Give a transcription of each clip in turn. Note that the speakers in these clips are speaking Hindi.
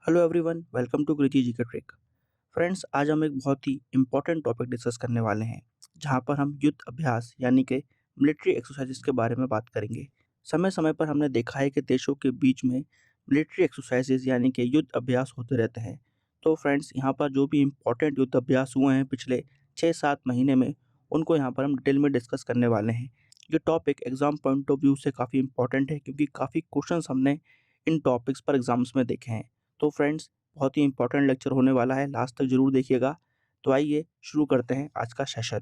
हेलो एवरीवन, वेलकम टू कृति जी का ट्रिक। फ्रेंड्स, आज हम एक बहुत ही इम्पोर्टेंट टॉपिक डिस्कस करने वाले हैं, जहां पर हम युद्ध अभ्यास यानी कि मिलिट्री एक्सरसाइजेस के बारे में बात करेंगे। समय समय पर हमने देखा है कि देशों के बीच में मिलिट्री एक्सरसाइजेस यानी कि युद्ध अभ्यास होते रहते हैं। तो फ्रेंड्स, यहाँ पर जो भी इम्पोर्टेंट युद्ध अभ्यास हुए हैं पिछले 6-7 महीने में, उनको यहाँ पर हम डिटेल में डिस्कस करने वाले हैं। ये topic exam point of view से काफ़ी इंपॉर्टेंट है, क्योंकि काफ़ी क्वेश्चंस हमने इन टॉपिक्स पर एग्जाम्स में देखे हैं। तो फ्रेंड्स, बहुत ही इंपॉर्टेंट लेक्चर होने वाला है, लास्ट तक जरूर देखिएगा। तो आइए शुरू करते हैं आज का सेशन।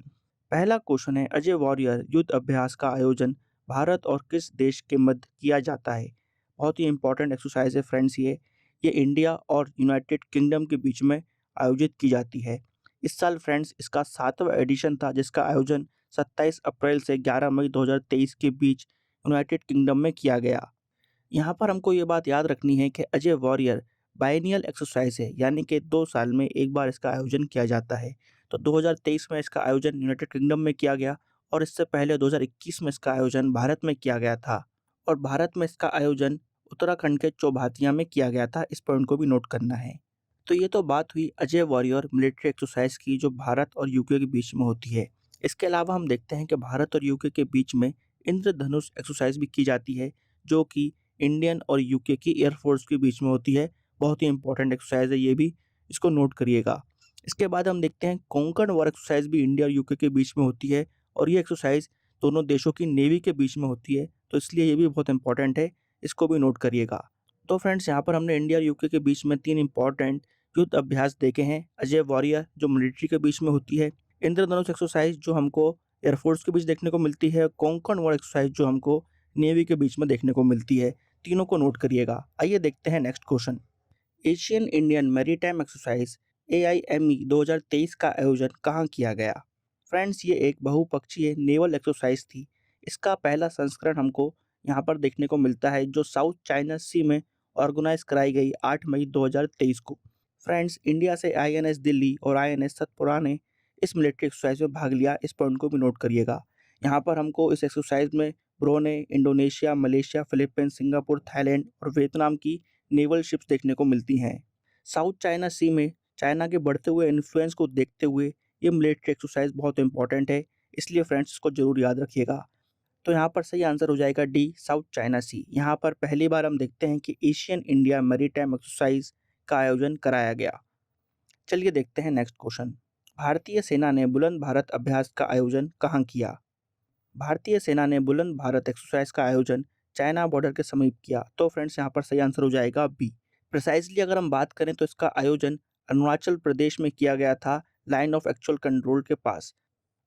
पहला क्वेश्चन है, अजय वॉरियर युद्ध अभ्यास का आयोजन भारत और किस देश के मध्य किया जाता है? बहुत ही इंपॉर्टेंट एक्सरसाइज है फ्रेंड्स। ये इंडिया और यूनाइटेड किंगडम के बीच में आयोजित की जाती है। इस साल फ्रेंड्स इसका 7वां एडिशन था, जिसका आयोजन 27 अप्रैल से 11 मई 2023 के बीच यूनाइटेड किंगडम में किया गया। यहाँ पर हमको ये बात याद रखनी है कि अजय वॉरियर बाइनियल एक्सरसाइज है, यानी कि 2 साल में एक बार इसका आयोजन किया जाता है। तो 2023 में इसका आयोजन यूनाइटेड किंगडम में किया गया, और इससे पहले 2021 में इसका आयोजन भारत में किया गया था। और भारत में इसका आयोजन उत्तराखंड के चौभातिया में किया गया था। इस पॉइंट को भी नोट करना है। तो ये तो बात हुई अजय वॉरियर मिलिट्री एक्सरसाइज की, जो भारत और यूके के बीच में होती है। इसके अलावा हम देखते हैं कि भारत और यूके के बीच में इंद्रधनुष एक्सरसाइज भी की जाती है, जो कि इंडियन और यूके की एयरफोर्स के बीच में होती है। बहुत ही इंपॉर्टेंट एक्सरसाइज है ये भी, इसको नोट करिएगा। इसके बाद हम देखते हैं कोंकण वॉर एक्सरसाइज भी इंडिया और यूके के बीच में होती है, और ये एक्सरसाइज दोनों देशों की नेवी के बीच में होती है। तो इसलिए ये भी बहुत इंपॉर्टेंट है, इसको भी नोट करिएगा। तो फ्रेंड्स, यहाँ पर हमने इंडिया और यूके के बीच में 3 इंपॉर्टेंट युद्ध अभ्यास देखे हैं। अजय वॉरियर जो मिलिट्री के बीच में होती है, इंद्रधनुष एक्सरसाइज जो हमको एयरफोर्स के बीच देखने को मिलती है, कोंकण वॉर एक्सरसाइज जो हमको नेवी के बीच में देखने को मिलती है। तीनों को नोट करिएगा। आइए देखते हैं next question. Asian Indian maritime exercise AIME 2023 का आयोजन कहाँ किया गया? फ्रेंड्स, ये एक बहुपक्षीय नेवल एक्सरसाइज थी। इसका पहला संस्करण हमको यहाँ पर देखने को मिलता है, जो साउथ चाइना सी में ऑर्गेनाइज कराई गई 8 मई 2023 को। फ्रेंड्स, इंडिया से INS दिल्ली और INS सतपुरा ने इस मिलिट्री एक्सरसाइज में भाग लिया। इस पॉइंट को भी नोट करिएगा। यहाँ पर हमको इस एक्सरसाइज में Brunei, Indonesia, Malaysia, Philippines, Singapore, Thailand और वियतनाम की नेवल शिप्स देखने को मिलती हैं। साउथ चाइना सी में चाइना के बढ़ते हुए इन्फ्लुएंस को देखते हुए ये मिलिट्री एक्सरसाइज बहुत इंपॉर्टेंट है, इसलिए फ्रेंड्स इसको जरूर याद रखिएगा। तो यहाँ पर सही आंसर हो जाएगा डी, साउथ चाइना सी। यहाँ पर पहली बार हम देखते हैं कि एशियन इंडिया मैरीटाइम एक्सरसाइज का आयोजन कराया गया। चलिए देखते हैं नेक्स्ट क्वेश्चन। भारतीय सेना ने बुलंद भारत अभ्यास का आयोजन कहाँ किया? भारतीय सेना ने बुलंद भारत एक्सरसाइज का आयोजन चाइना बॉर्डर के समीप किया। तो फ्रेंड्स, यहाँ पर सही आंसर हो जाएगा बी। प्रिसाइजली अगर हम बात करें तो इसका आयोजन अरुणाचल प्रदेश में किया गया था, लाइन ऑफ एक्चुअल कंट्रोल के पास।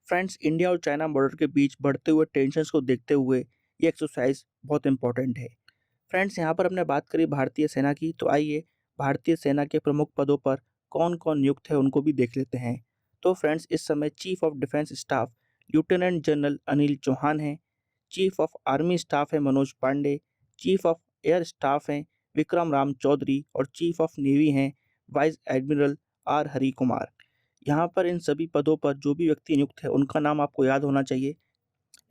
फ्रेंड्स, इंडिया और चाइना बॉर्डर के बीच बढ़ते हुए टेंशंस को देखते हुए ये एक्सरसाइज बहुत इंपॉर्टेंट है। फ्रेंड्स, यहाँ पर हमने बात करी भारतीय सेना की, तो आइए भारतीय सेना के प्रमुख पदों पर कौन कौन नियुक्त है उनको भी देख लेते हैं। तो फ्रेंड्स, इस समय chief of defence staff lieutenant general Anil Chauhan हैं। चीफ ऑफ आर्मी स्टाफ है Manoj Pande. Chief of air staff हैं विक्रम राम चौधरी, और चीफ ऑफ नेवी हैं vice admiral R Hari Kumar. यहाँ पर इन सभी पदों पर जो भी व्यक्ति नियुक्त है उनका नाम आपको याद होना चाहिए।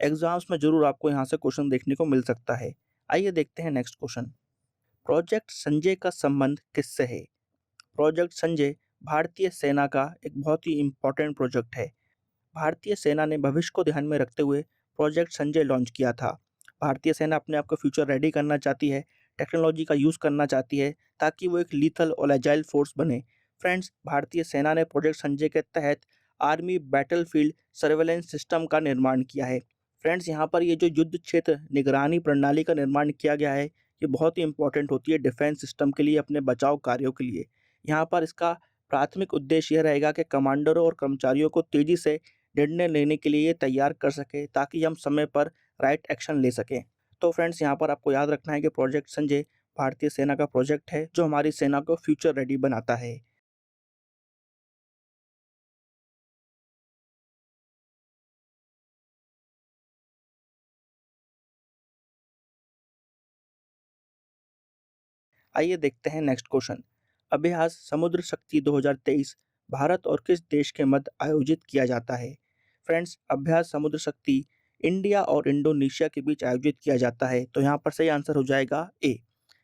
एग्जाम्स में जरूर आपको यहाँ से क्वेश्चन देखने को मिल सकता है। आइए देखते हैं नेक्स्ट क्वेश्चन। प्रोजेक्ट संजय का संबंध किससे है? प्रोजेक्ट संजय भारतीय सेना का एक बहुत ही इंपॉर्टेंट प्रोजेक्ट है। भारतीय सेना ने भविष्य को ध्यान में रखते हुए प्रोजेक्ट संजय लॉन्च किया था। भारतीय सेना अपने आप को फ्यूचर रेडी करना चाहती है, टेक्नोलॉजी का यूज़ करना चाहती है, ताकि वो एक लीथल और एजाइल फोर्स बने। फ्रेंड्स, भारतीय सेना ने प्रोजेक्ट संजय के तहत आर्मी बैटलफील्ड सर्वेलेंस सिस्टम का निर्माण किया है। फ्रेंड्स, यहाँ पर ये जो युद्ध क्षेत्र निगरानी प्रणाली का निर्माण किया गया है, ये बहुत ही इंपॉर्टेंट होती है डिफेंस सिस्टम के लिए, अपने बचाव कार्यों के लिए। यहाँ पर इसका प्राथमिक उद्देश्य यह रहेगा कि कमांडरों और कर्मचारियों को तेज़ी से निर्णय लेने के लिए ये तैयार कर सके, ताकि हम समय पर राइट एक्शन ले सकें। तो फ्रेंड्स, यहाँ पर आपको याद रखना है कि प्रोजेक्ट संजय भारतीय सेना का प्रोजेक्ट है, जो हमारी सेना को फ्यूचर रेडी बनाता है। आइए देखते हैं नेक्स्ट क्वेश्चन। अभ्यास समुद्र शक्ति 2023 भारत और किस देश के मध्य आयोजित किया जाता है? फ्रेंड्स, अभ्यास समुद्र शक्ति इंडिया और इंडोनेशिया के बीच आयोजित किया जाता है। तो यहाँ पर सही आंसर हो जाएगा ए।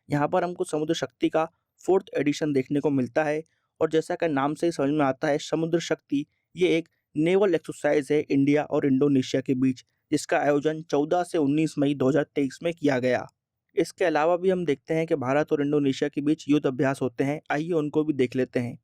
यहाँ पर हमको समुद्र शक्ति का 4th एडिशन देखने को मिलता है। और जैसा कि नाम से ही समझ में आता है, समुद्र शक्ति ये एक नेवल एक्सरसाइज है इंडिया और इंडोनेशिया के बीच, जिसका आयोजन 14 से 19 मई 2023 में किया गया। इसके अलावा भी हम देखते हैं कि भारत और इंडोनेशिया के बीच युद्ध अभ्यास होते हैं, आइए उनको भी देख लेते हैं।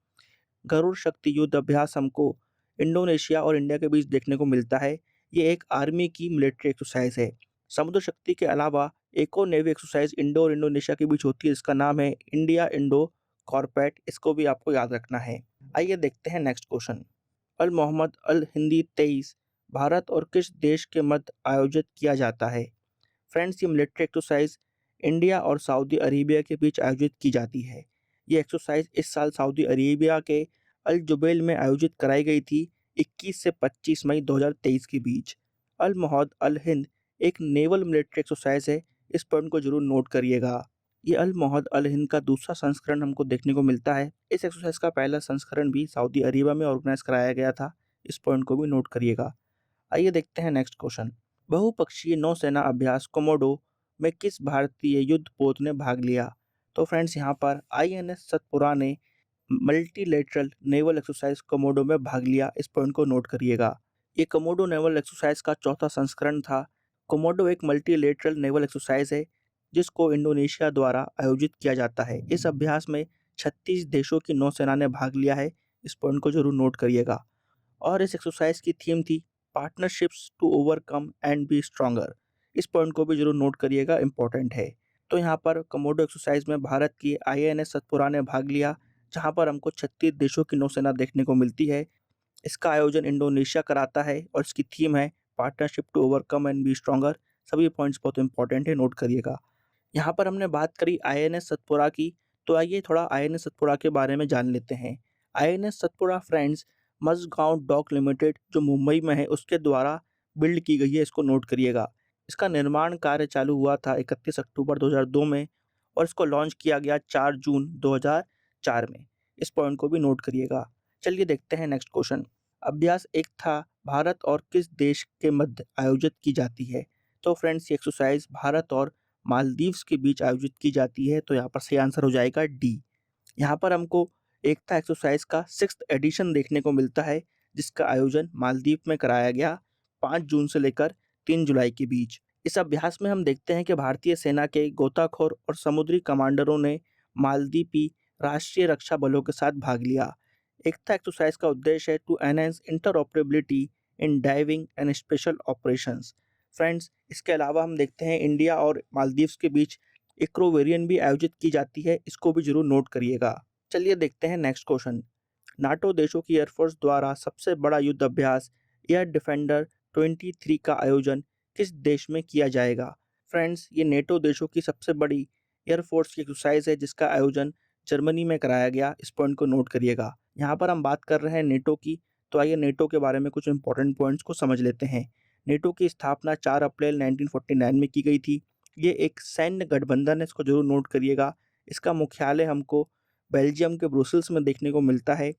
गरुड़ शक्ति युद्ध अभ्यास हमको इंडोनेशिया और इंडिया के बीच देखने को मिलता है। ये एक आर्मी की मिलिट्री एक्सरसाइज है। समुद्र शक्ति के अलावा एक और नेवी एक्सरसाइज इंडो और इंडोनेशिया के बीच होती है, जिसका नाम है इंडिया इंडो कॉर्पेट। इसको भी आपको याद रखना है। आइए देखते हैं नेक्स्ट क्वेश्चन। अल मोहम्मद अल हिंदी 23 भारत और किस देश के मध्य आयोजित किया जाता है? फ्रेंड्स, ये मिलिट्री एक्सरसाइज इंडिया और सऊदी अरेबिया के बीच आयोजित की जाती है। ये एक्सरसाइज इस साल सऊदी अरेबिया के अल जुबैल में आयोजित कराई गई थी, 21 से 25 मई 2023 के बीच। अल मोहद अल हिंद एक नेवल मिलिट्री एक्सरसाइज है, इस पॉइंट को जरूर नोट करिएगा। ये अल मोहद अल हिंद का दूसरा संस्करण हमको देखने को मिलता है। इस एक्सरसाइज का पहला संस्करण भी सऊदी अरेबिया में ऑर्गेनाइज कराया गया था, इस पॉइंट को भी नोट करिएगा। आइए देखते हैं नेक्स्ट क्वेश्चन। बहुपक्षीय नौसेना अभ्यास कोमोडो में किस भारतीय युद्धपोत ने भाग लिया? तो फ्रेंड्स, यहाँ पर आईएनएस सतपुरा ने मल्टीलेटरल नेवल एक्सरसाइज कोमोडो में भाग लिया, इस पॉइंट को नोट करिएगा। ये कोमोडो नेवल एक्सरसाइज का चौथा संस्करण था। कोमोडो एक मल्टीलेटरल नेवल एक्सरसाइज है जिसको इंडोनेशिया द्वारा आयोजित किया जाता है। इस अभ्यास में 36 देशों की नौसेना ने भाग लिया है, इस पॉइंट को जरूर नोट करिएगा। और इस एक्सरसाइज की थीम थी partnerships to overcome and be stronger. इस पॉइंट को भी जरूर नोट करिएगा, इंपॉर्टेंट है। तो यहाँ पर कोमोडो एक्सरसाइज में भारत की आईएनएस सतपुरा ने भाग लिया, जहाँ पर हमको 36 देशों की नौसेना देखने को मिलती है। इसका आयोजन इंडोनेशिया कराता है और इसकी थीम है partnership to overcome and be stronger. सभी पॉइंट्स बहुत इंपॉर्टेंट है, नोट करिएगा। यहाँ पर हमने बात करी आईएनएस सतपुरा की, तो आइए थोड़ा आईएनएस सतपुरा के बारे में जान लेते हैं। INS Satpura friends Mazagon dock limited जो मुंबई में है उसके द्वारा बिल्ड की गई है, इसको नोट करिएगा। इसका निर्माण कार्य चालू हुआ था 31 अक्टूबर 2002 में और इसको लॉन्च किया गया 4 जून 2004 में। इस पॉइंट को भी नोट करिएगा। चलिए देखते हैं नेक्स्ट क्वेश्चन। अभ्यास एक था भारत और किस देश के मध्य आयोजित की जाती है? तो फ्रेंड्स, ये एक्सरसाइज भारत और मालदीव्स के बीच आयोजित की जाती है, तो यहाँ पर सही आंसर हो जाएगा डी। यहाँ पर हमको एकता एक्सरसाइज का 6th एडिशन देखने को मिलता है, जिसका आयोजन मालदीव में कराया गया 5 जून से लेकर 3 जुलाई के बीच। इस अभ्यास में हम देखते हैं कि भारतीय सेना के गोताखोर और समुद्री कमांडरों ने मालदीवी राष्ट्रीय रक्षा बलों के साथ भाग लिया। एकता एक्सरसाइज का उद्देश्य है to enhance interoperability in diving and special operations. Friends, इसके अलावा हम देखते हैं इंडिया और मालदीव्स के बीच इक्रोवेरियन भी आयोजित की जाती है, इसको भी जरूर नोट करिएगा। चलिए देखते हैं नेक्स्ट क्वेश्चन। नाटो देशों की एयरफोर्स द्वारा सबसे बड़ा युद्ध अभ्यास एयर डिफेंडर 23 का आयोजन किस देश में किया जाएगा? फ्रेंड्स, ये नेटो देशों की सबसे बड़ी एयरफोर्स की एक्सरसाइज है जिसका आयोजन जर्मनी में कराया गया, इस पॉइंट को नोट करिएगा। यहाँ पर हम बात कर रहे हैं नेटो की, तो आइए नेटो के बारे में कुछ इंपॉर्टेंट पॉइंट्स को समझ लेते हैं। नेटो की स्थापना 4 अप्रैल 1949 में की गई थी। ये एक सैन्य गठबंधन है, इसको जरूर नोट करिएगा। इसका मुख्यालय हमको बेल्जियम के ब्रुसेल्स में देखने को मिलता है।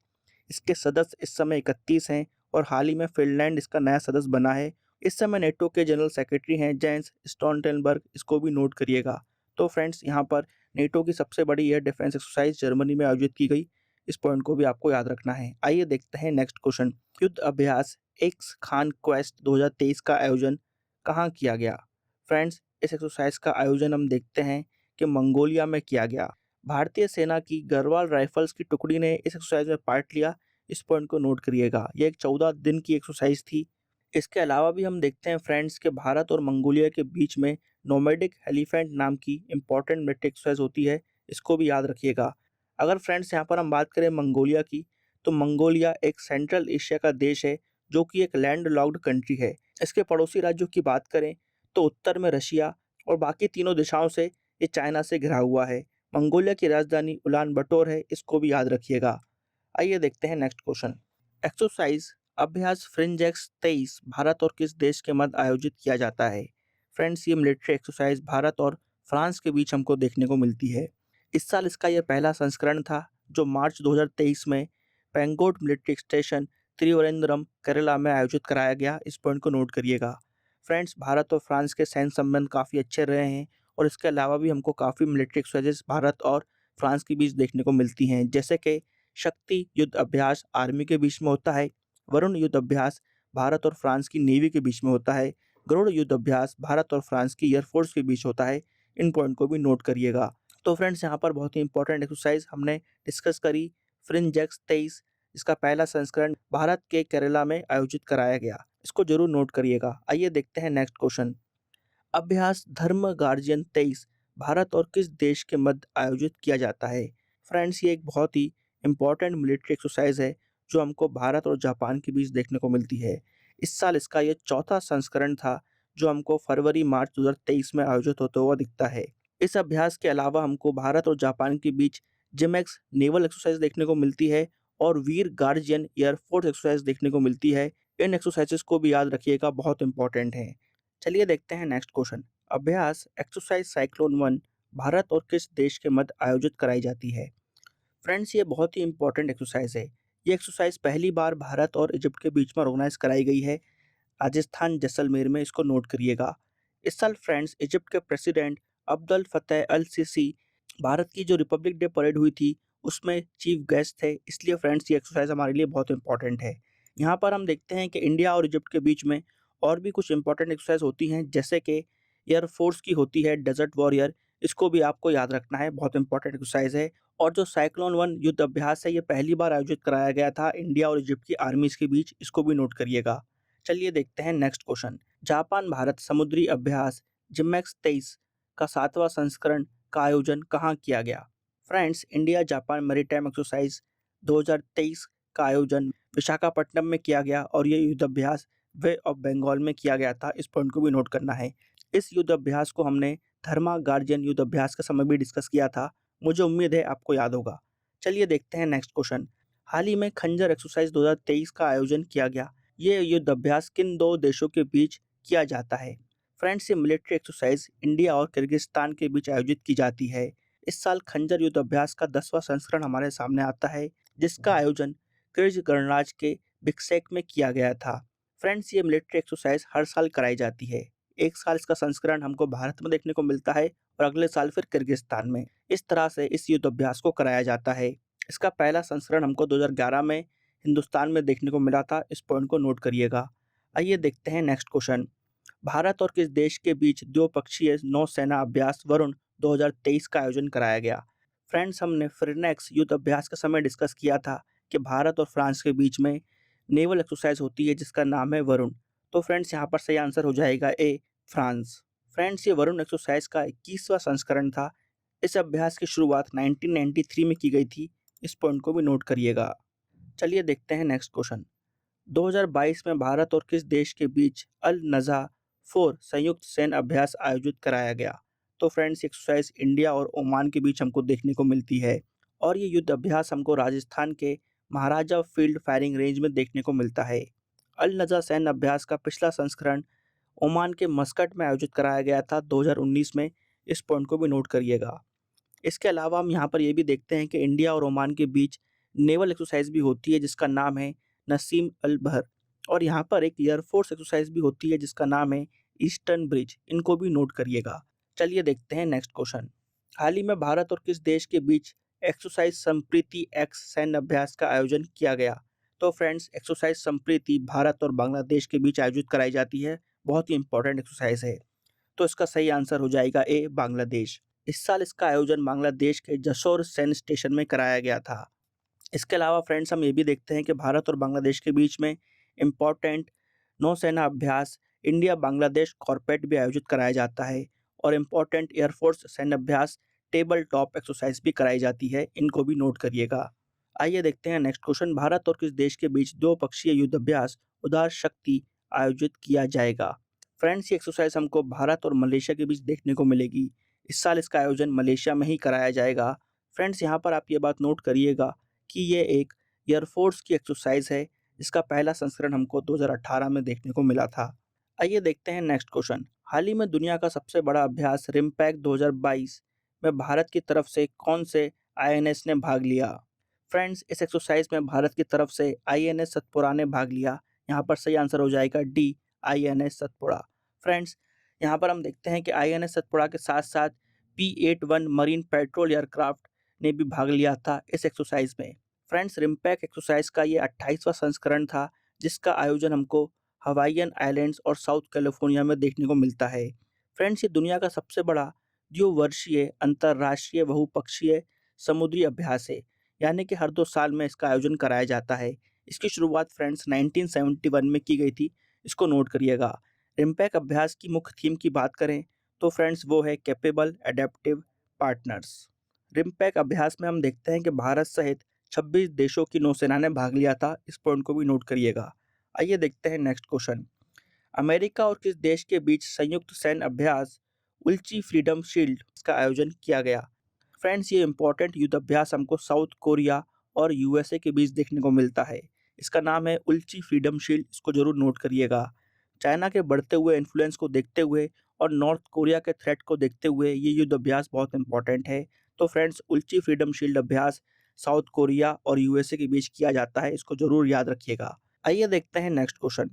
इसके सदस्य इस समय 31 हैं और हाल ही में फिनलैंड इसका नया सदस्य बना है। इस समय नेटो के जनरल सेक्रेटरी हैं जेंस स्टोल्टेनबर्ग, इसको भी नोट करिएगा। तो फ्रेंड्स, यहाँ पर नेटो की सबसे बड़ी एयर डिफेंस एक्सरसाइज जर्मनी में आयोजित की गई, इस पॉइंट को भी आपको याद रखना है। आइए देखते हैं नेक्स्ट क्वेश्चन। युद्ध अभ्यास एक्स खान क्वेस्ट 2023 का आयोजन कहाँ किया गया? फ्रेंड्स, इस एक्सरसाइज का आयोजन हम देखते हैं कि मंगोलिया में किया गया। भारतीय सेना की गढ़वाल राइफल्स की टुकड़ी ने इस एक्सरसाइज में पार्ट लिया, इस पॉइंट को नोट करिएगा। यह एक 14 दिन की एक्सरसाइज थी। इसके अलावा भी हम देखते हैं फ्रेंड्स के भारत और मंगोलिया के बीच में नोमैडिक एलिफेंट नाम की इंपॉर्टेंट मिलिट्री एक्सरसाइज होती है, इसको भी याद रखिएगा। अगर फ्रेंड्स यहाँ पर हम बात करें मंगोलिया की, तो मंगोलिया एक सेंट्रल एशिया का देश है जो कि एक लैंड लॉक्ड कंट्री है। इसके पड़ोसी राज्यों की बात करें तो उत्तर में रशिया और बाकी तीनों दिशाओं से ये चाइना से घिरा हुआ है। मंगोलिया की राजधानी उलान बटोर है, इसको भी याद रखिएगा। आइए देखते हैं नेक्स्ट क्वेश्चन। एक्सरसाइज अभ्यास फ्रिंजेक्स 23 भारत और किस देश के मध्य आयोजित किया जाता है? फ्रेंड्स, ये मिलिट्री एक्सरसाइज भारत और फ्रांस के बीच हमको देखने को मिलती है। इस साल इसका यह पहला संस्करण था जो मार्च 2023 में पेंगोट मिलिट्री स्टेशन त्रिवेंद्रम केरला में आयोजित कराया गया, इस पॉइंट को नोट करिएगा। फ्रेंड्स, भारत और फ्रांस के सैन्य संबंध काफ़ी अच्छे रहे हैं और इसके अलावा भी हमको काफ़ी मिलिट्री एक्सरसाइजेस भारत और फ्रांस के बीच देखने को मिलती हैं, जैसे कि शक्ति युद्ध अभ्यास आर्मी के बीच में होता है, वरुण युद्ध अभ्यास भारत और फ्रांस की नेवी के बीच में होता है, गरुड़ युद्ध अभ्यास भारत और फ्रांस की एयरफोर्स के बीच होता है। इन पॉइंट को भी नोट करिएगा। तो फ्रेंड्स, यहाँ पर बहुत ही इंपॉर्टेंट एक्सरसाइज हमने डिस्कस करी। फ्रिंजेक्स 23 इसका पहला संस्करण भारत के केरला में आयोजित कराया गया। इसको जरूर नोट करिएगा। आइए देखते हैं नेक्स्ट क्वेश्चन। अभ्यास धर्म गार्जियन 23 भारत और किस देश के मध्य आयोजित किया जाता है? फ्रेंड्स, ये एक बहुत ही इंपॉर्टेंट मिलिट्री एक्सरसाइज है जो हमको भारत और जापान के बीच देखने को मिलती है। इस साल इसका ये चौथा संस्करण था जो हमको फरवरी मार्च 2023 में आयोजित होता हुआ दिखता है। इस अभ्यास के अलावा हमको भारत और जापान के बीच जिमेक्स नेवल एक्सरसाइज देखने को मिलती है और वीर गार्जियन एयरफोर्स एक्सरसाइज देखने को मिलती है। इन एक्सरसाइजेस को भी याद रखिएगा, बहुत इंपॉर्टेंट है। चलिए देखते हैं नेक्स्ट क्वेश्चन। अभ्यास एक्सरसाइज साइक्लोन 1 भारत और किस देश के मध्य आयोजित कराई जाती है? फ्रेंड्स, ये बहुत ही इंपॉर्टेंट एक्सरसाइज है। ये एक्सरसाइज पहली बार भारत और इजिप्ट के बीच में ऑर्गेनाइज कराई गई है, राजस्थान जैसलमेर में। इसको नोट करिएगा। इस साल फ्रेंड्स इजिप्ट के प्रेसिडेंट अब्दुल फतेह अल सीसी भारत की जो रिपब्लिक डे परेड हुई थी उसमें चीफ गेस्ट थे, इसलिए फ्रेंड्स ये एक्सरसाइज हमारे लिए बहुत इंपॉर्टेंट है। यहाँ पर हम देखते हैं कि इंडिया और इजिप्ट के बीच में और भी कुछ इंपॉर्टेंट एक्सरसाइज होती हैं, जैसे कि एयरफोर्स की होती है डेजर्ट वॉरियर। इसको भी आपको याद रखना है, बहुत इंपॉर्टेंट एक्सरसाइज है। और जो साइक्लोन 1 युद्ध अभ्यास है, ये पहली बार आयोजित कराया गया था इंडिया और इजिप्ट की आर्मीज के बीच। इसको भी नोट करिएगा। चलिए देखते हैं नेक्स्ट क्वेश्चन। जापान भारत समुद्री अभ्यास जिमेक्स 23 का 7वां संस्करण का आयोजन कहाँ किया गया? Friends, India Japan maritime exercise 2023 का आयोजन विशाखापट्टनम में किया गया और ये युद्ध अभ्यास वे ऑफ बंगाल में किया गया था। इस पॉइंट को भी नोट करना है। इस युद्ध अभ्यास को हमने धर्मा गार्जियन युद्ध अभ्यास के समय भी डिस्कस किया था। मुझे उम्मीद है आपको याद होगा। चलिए देखते हैं नेक्स्ट क्वेश्चन। हाल ही में खंजर एक्सरसाइज 2023 का आयोजन किया गया। ये युद्ध अभ्यास किन दो देशों के बीच किया जाता है? फ्रेंड्स, ये मिलिट्री एक्सरसाइज इंडिया और किर्गिस्तान के बीच आयोजित की जाती है। इस साल खंजर युद्ध अभ्यास का 10वां संस्करण हमारे सामने आता है, जिसका आयोजन किर्गिज गणराज्य के बिश्केक में किया गया था। फ्रेंड्स, ये मिलिट्री एक्सरसाइज हर साल कराई जाती है। एक साल इसका संस्करण हमको भारत में देखने को मिलता है और अगले साल फिर किर्गिस्तान में। इस तरह से इस युद्ध अभ्यास को कराया जाता है। इसका पहला संस्करण हमको 2011 में हिंदुस्तान में देखने को मिला था। इस पॉइंट को नोट करिएगा। आइए देखते हैं नेक्स्ट क्वेश्चन। भारत और किस देश के बीच द्विपक्षीय नौसेना अभ्यास वरुण 2023 का आयोजन कराया गया? फ्रेंड्स, हमने फिरनेक्स युद्ध अभ्यास के समय डिस्कस किया था कि भारत और फ्रांस के बीच में नेवल एक्सरसाइज होती है जिसका नाम है वरुण। तो फ्रेंड्स, यहाँ पर सही आंसर हो जाएगा ए, फ्रांस। फ्रेंड्स, ये वरुण एक्सरसाइज का 21वां संस्करण था। इस अभ्यास की शुरुआत 1993 में की गई थी। इस पॉइंट को भी नोट करिएगा। चलिए देखते हैं नेक्स्ट क्वेश्चन। 2022 में भारत और किस देश के बीच अल नज़ा 4 संयुक्त सैन्य अभ्यास आयोजित कराया गया? तो फ्रेंड्स, एक्सरसाइज इंडिया और ओमान के बीच हमको देखने को मिलती है और ये युद्ध अभ्यास हमको राजस्थान के महाराजा फील्ड फायरिंग रेंज में देखने को मिलता है। अल नज़ा सैन्य अभ्यास का पिछला संस्करण ओमान के मस्कट में आयोजित कराया गया था 2019 में। इस पॉइंट को भी नोट करिएगा। इसके अलावा हम यहाँ पर ये भी देखते हैं कि इंडिया और ओमान के बीच नेवल एक्सरसाइज भी होती है जिसका नाम है नसीम अल बहर, और यहाँ पर एक एयरफोर्स एक्सरसाइज भी होती है जिसका नाम है ईस्टर्न ब्रिज। इनको भी नोट करिएगा। चलिए देखते हैं नेक्स्ट क्वेश्चन। हाल ही में भारत और किस देश के बीच एक्सरसाइज संप्रीति एक्स सैन्य अभ्यास का आयोजन किया गया? तो फ्रेंड्स, एक्सरसाइज संप्रीति भारत और बांग्लादेश के बीच आयोजित कराई जाती है। बहुत ही इंपॉर्टेंट एक्सरसाइज है। तो इसका सही आंसर हो जाएगा ए, बांग्लादेश। इस साल इसका आयोजन बांग्लादेश के जसोर सैन्य स्टेशन में कराया गया था। इसके अलावा फ्रेंड्स, हम ये भी देखते हैं कि भारत और बांग्लादेश के बीच में इम्पॉर्टेंट नौसेना अभ्यास इंडिया बांग्लादेश कॉर्पेट भी आयोजित कराया जाता है और इम्पॉर्टेंट एयरफोर्स सैन्य अभ्यास टेबल टॉप एक्सरसाइज भी कराई जाती है। इनको भी नोट करिएगा। आइए देखते हैं नेक्स्ट क्वेश्चन। भारत और किस देश के बीच द्विपक्षीय युद्ध अभ्यास उदार शक्ति आयोजित किया जाएगा? फ्रेंड्स, ये एक्सरसाइज हमको भारत और मलेशिया के बीच देखने को मिलेगी। इस साल इसका आयोजन मलेशिया में ही कराया जाएगा। फ्रेंड्स, यहाँ पर आप ये बात नोट करिएगा कि ये एक एयरफोर्स की एक्सरसाइज है जिसका पहला संस्करण हमको 2018 में देखने को मिला था। आइए देखते हैं नेक्स्ट क्वेश्चन। हाल ही में दुनिया का सबसे बड़ा अभ्यास रिम्पैक 2022 में भारत की तरफ से कौन से आईएनएस ने भाग लिया? फ्रेंड्स, इस एक्सरसाइज में भारत की तरफ से आईएनएस सतपुड़ा ने भाग लिया। यहाँ पर सही आंसर हो जाएगा डी, आईएनएस सतपुड़ा। फ्रेंड्स, यहाँ पर हम देखते हैं कि आईएनएस सतपुड़ा के साथ साथ P-81 मरीन पेट्रोल एयरक्राफ्ट ने भी भाग लिया था इस एक्सरसाइज में। फ्रेंड्स, रिम्पैक एक्सरसाइज का ये 28वां संस्करण था, जिसका आयोजन हमको हवाईयन आइलैंड्स और साउथ कैलिफोर्निया में देखने को मिलता है। फ्रेंड्स, ये दुनिया का सबसे बड़ा द्विवर्षीय अंतर्राष्ट्रीय बहुपक्षीय समुद्री अभ्यास है, यानी कि हर 2 साल में इसका आयोजन कराया जाता है। इसकी शुरुआत फ्रेंड्स 1971 में की गई थी, इसको नोट करिएगा। रिम्पैक अभ्यास की मुख्य थीम की बात करें तो फ्रेंड्स वो है कैपेबल एडेप्टिव पार्टनर्स। रिम्पैक अभ्यास में हम देखते हैं कि भारत सहित 26 देशों की नौसेना ने भाग लिया था, इस पॉइंट को भी नोट करिएगा। आइए देखते हैं नेक्स्ट क्वेश्चन। अमेरिका और किस देश के बीच संयुक्त सैन्य अभ्यास उल्ची फ्रीडम शील्ड का आयोजन किया गया? फ्रेंड्स, ये इंपॉर्टेंट युद्ध अभ्यास हमको साउथ कोरिया और यूएसए के बीच देखने को मिलता है। इसका नाम है उल्ची फ्रीडम शील्ड, इसको जरूर नोट करिएगा। चाइना के बढ़ते हुए इन्फ्लुएंस को देखते हुए और नॉर्थ कोरिया के थ्रेट को देखते हुए ये युद्ध अभ्यास बहुत इंपॉर्टेंट है। तो फ्रेंड्स, उल्ची फ्रीडम शील्ड अभ्यास साउथ कोरिया और यूएसए के बीच किया जाता है, इसको जरूर याद रखिएगा। आइए देखते हैं नेक्स्ट क्वेश्चन।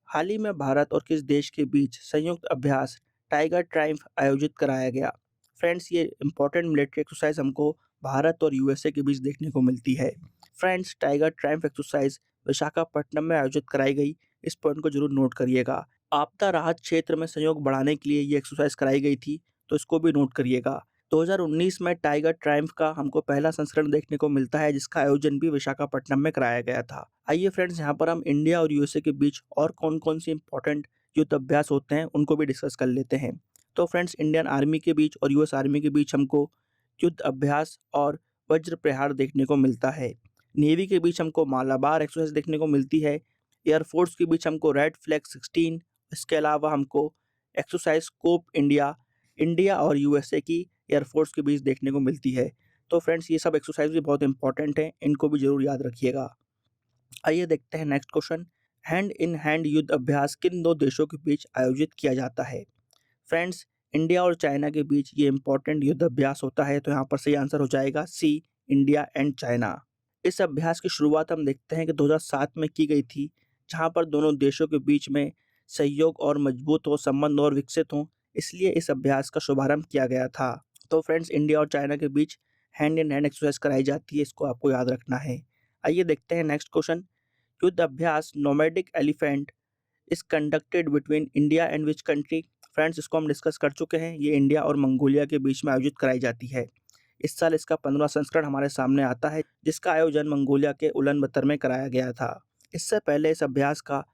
हाल ही में भारत और किस देश के बीच संयुक्त अभ्यास टाइगर ट्रायम्फ आयोजित कराया गया? फ्रेंड्स, ये इंपॉर्टेंट मिलिट्री एक्सरसाइज हमको भारत और यूएसए के बीच देखने को मिलती है। Friends, tiger Triumph exercise Visakhapatnam में आयोजित कराई गई, इस पॉइंट को जरूर नोट करिएगा। आपदा राहत क्षेत्र में सहयोग बढ़ाने के लिए ये एक्सरसाइज कराई गई थी, तो इसको भी नोट करिएगा। 2019 में टाइगर ट्रायम्फ का हमको पहला संस्करण देखने को मिलता है, जिसका आयोजन भी विशाखापट्टनम में कराया गया था। आइए फ्रेंड्स, यहाँ पर हम इंडिया और यूएसए के बीच और कौन कौन सी इंपॉर्टेंट युद्ध अभ्यास होते हैं उनको भी डिस्कस कर लेते हैं। तो फ्रेंड्स, इंडियन आर्मी के बीच और यूएस आर्मी के बीच हमको युद्ध अभ्यास और वज्र प्रहार देखने को मिलता है। नेवी के बीच हमको मालाबार एक्सरसाइज देखने को मिलती है। एयरफोर्स के बीच हमको रेड फ्लैग 16, इसके अलावा हमको एक्सरसाइज स्कोप इंडिया इंडिया और यूएसए की एयरफोर्स के बीच देखने को मिलती है। तो फ्रेंड्स, ये सब एक्सरसाइज भी बहुत इंपॉर्टेंट हैं, इनको भी जरूर याद रखिएगा। आइए देखते हैं next question. Hand in hand युद्ध अभ्यास किन 2 देशों के बीच आयोजित किया जाता है? फ्रेंड्स, इंडिया और चाइना के बीच ये इंपॉर्टेंट युद्ध अभ्यास होता है, तो यहाँ पर सही आंसर हो जाएगा सी, इंडिया एंड चाइना। इस अभ्यास की शुरुआत हम देखते हैं कि 2007 में की गई थी, जहाँ पर दोनों देशों के बीच में सहयोग और मजबूत हो, संबंध और विकसित हों, इसलिए इस अभ्यास का शुभारंभ किया गया था। तो फ्रेंड्स, इंडिया और चाइना के बीच हैंड इन हैंड एक्सरसाइज कराई जाती है, इसको आपको याद रखना है। आइए देखते हैं नेक्स्ट क्वेश्चन। युद्ध अभ्यास nomadic elephant is conducted between India and which country? Friends, इसको हम डिस्कस कर चुके हैं, ये इंडिया और मंगोलिया के बीच में आयोजित कराई जाती है। इस साल इसका 15वां संस्करण हमारे सामने आता है, जिसका आयोजन मंगोलिया के उलानबतर में कराया गया था। इससे पहले इस अभ्यास का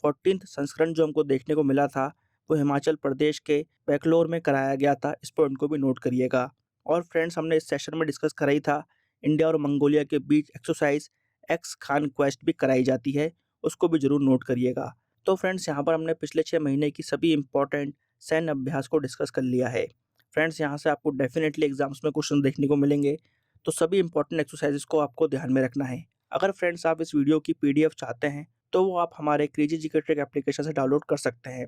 14th संस्करण जो हमको देखने को मिला था, वो हिमाचल प्रदेश के बैंगलोर में कराया गया था, इस पॉइंट को भी नोट करिएगा। और फ्रेंड्स, हमने इस सेशन में डिस्कस कराई था इंडिया और मंगोलिया के बीच एक्सरसाइज एक्स खान क्वेस्ट भी कराई जाती है, उसको भी जरूर नोट करिएगा। तो फ्रेंड्स, यहाँ पर हमने पिछले 6 महीने की सभी इंपॉर्टेंट सैन्य अभ्यास को डिस्कस कर लिया है। फ्रेंड्स, यहाँ से आपको डेफिनेटली एग्जाम्स में क्वेश्चन देखने को मिलेंगे, तो सभी इंपॉर्टेंट एक्सरसाइजेस को आपको ध्यान में रखना है। अगर फ्रेंड्स आप इस वीडियो की पीडीएफ चाहते हैं, तो वो आप हमारे क्रेजी जीके ट्रिक एप्लीकेशन से डाउनलोड कर सकते हैं।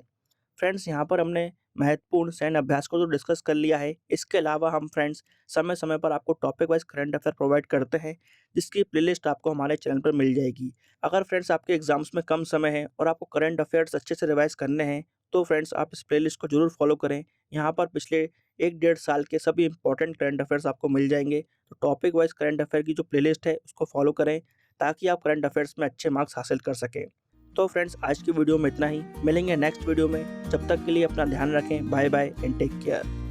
फ्रेंड्स, यहाँ पर हमने महत्वपूर्ण सैन्य अभ्यास को तो डिस्कस कर लिया है, इसके अलावा हम फ्रेंड्स समय समय पर आपको topic wise current affair provide करते हैं, जिसकी प्लेलिस्ट आपको हमारे चैनल पर मिल जाएगी। अगर फ्रेंड्स आपके एग्जाम्स में कम समय है और आपको करंट अफेयर्स अच्छे से रिवाइज करने हैं, तो फ्रेंड्स आप इस प्लेलिस्ट को जरूर फॉलो करें। यहाँ पर पिछले 1-1.5 साल के सभी इंपॉर्टेंट करंट अफेयर्स आपको मिल जाएंगे। तो टॉपिक वाइज करंट अफेयर की जो प्लेलिस्ट है उसको फॉलो करें, ताकि आप करंट अफेयर्स में अच्छे मार्क्स हासिल कर सकें। तो फ्रेंड्स, आज की वीडियो में इतना ही, मिलेंगे नेक्स्ट वीडियो में। जब तक के लिए अपना ध्यान रखें, bye bye and take care.